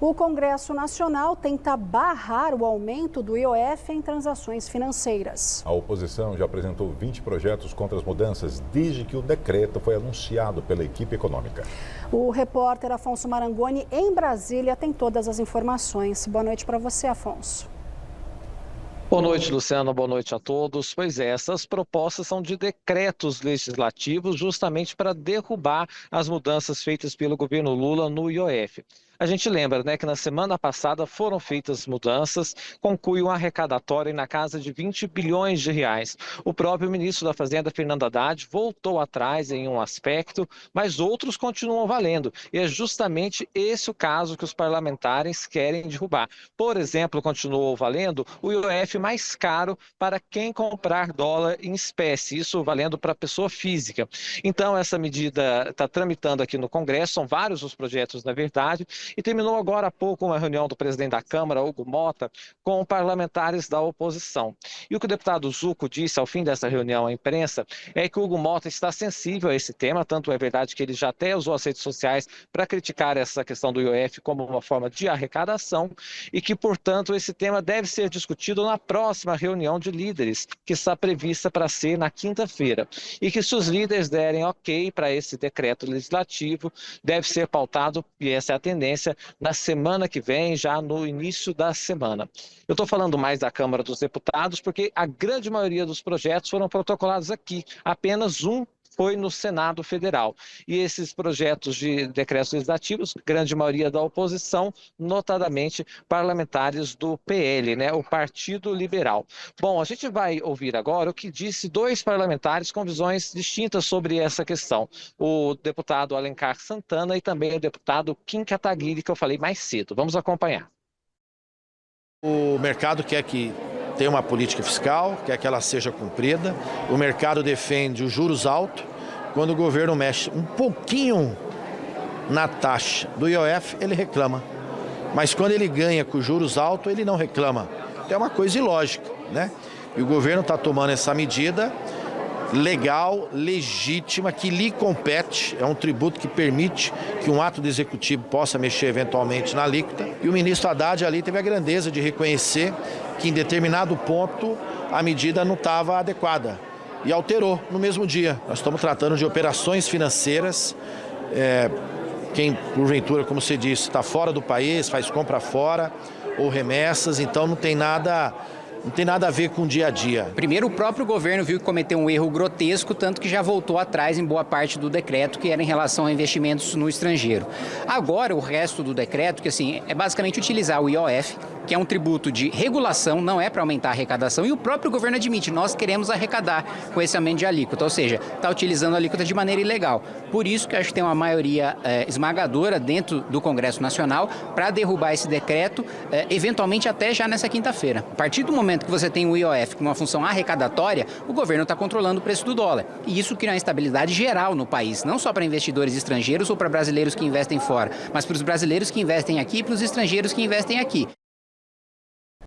O Congresso Nacional tenta barrar o aumento do IOF em transações financeiras. A oposição já apresentou 20 projetos contra as mudanças desde que o decreto foi anunciado pela equipe econômica. O repórter Afonso Marangoni, em Brasília, tem todas as informações. Boa noite para você, Afonso. Boa noite, Luciano. Boa noite a todos. Pois é, essas propostas são de decretos legislativos justamente para derrubar as mudanças feitas pelo governo Lula no IOF. A gente lembra, né, que na semana passada foram feitas mudanças com cunho arrecadatório na casa de 20 bilhões de reais. O próprio ministro da Fazenda, Fernando Haddad, voltou atrás em um aspecto, mas outros continuam valendo. E é justamente esse o caso que os parlamentares querem derrubar. Por exemplo, continuou valendo o IOF mais caro para quem comprar dólar em espécie, isso valendo para pessoa física. Então, essa medida está tramitando aqui no Congresso, são vários os projetos, na verdade, e terminou agora há pouco uma reunião do presidente da Câmara, Hugo Mota, com parlamentares da oposição. E o que o deputado Zucco disse ao fim dessa reunião à imprensa é que o Hugo Mota está sensível a esse tema, tanto é verdade que ele já até usou as redes sociais para criticar essa questão do IOF como uma forma de arrecadação e que, portanto, esse tema deve ser discutido na próxima reunião de líderes, que está prevista para ser na quinta-feira. E que se os líderes derem ok para esse decreto legislativo, deve ser pautado, e essa é a tendência, na semana que vem, já no início da semana. Eu estou falando mais da Câmara dos Deputados porque a grande maioria dos projetos foram protocolados aqui, apenas um foi no Senado Federal. E esses projetos de decretos legislativos, grande maioria da oposição, notadamente parlamentares do PL, né, o Partido Liberal. Bom, a gente vai ouvir agora o que disse dois parlamentares com visões distintas sobre essa questão. O deputado Alencar Santana e também o deputado Kim Kataguiri, que eu falei mais cedo. Vamos acompanhar. O mercado quer que tenha uma política fiscal, quer que ela seja cumprida. O mercado defende os juros altos. Quando o governo mexe um pouquinho na taxa do IOF, ele reclama. Mas quando ele ganha com juros altos, ele não reclama. Então é uma coisa ilógica, né? E o governo está tomando essa medida legal, legítima, que lhe compete, é um tributo que permite que um ato do executivo possa mexer eventualmente na alíquota. E o ministro Haddad ali teve a grandeza de reconhecer que em determinado ponto a medida não estava adequada e alterou no mesmo dia. Nós estamos tratando de operações financeiras, quem porventura, como você disse, está fora do país, faz compra fora ou remessas, então não tem nada a ver com o dia a dia. Primeiro, o próprio governo viu que cometeu um erro grotesco, tanto que já voltou atrás em boa parte do decreto, que era em relação a investimentos no estrangeiro. Agora, o resto do decreto, que assim, é basicamente utilizar o IOF, que é um tributo de regulação, não é para aumentar a arrecadação, e o próprio governo admite, nós queremos arrecadar com esse aumento de alíquota, ou seja, está utilizando a alíquota de maneira ilegal. Por isso que eu acho que tem uma maioria esmagadora dentro do Congresso Nacional para derrubar esse decreto, eventualmente até já nessa quinta-feira. A partir do momento que você tem o IOF com uma função arrecadatória, o governo está controlando o preço do dólar. E isso cria uma instabilidade geral no país, não só para investidores estrangeiros ou para brasileiros que investem fora, mas para os brasileiros que investem aqui e para os estrangeiros que investem aqui.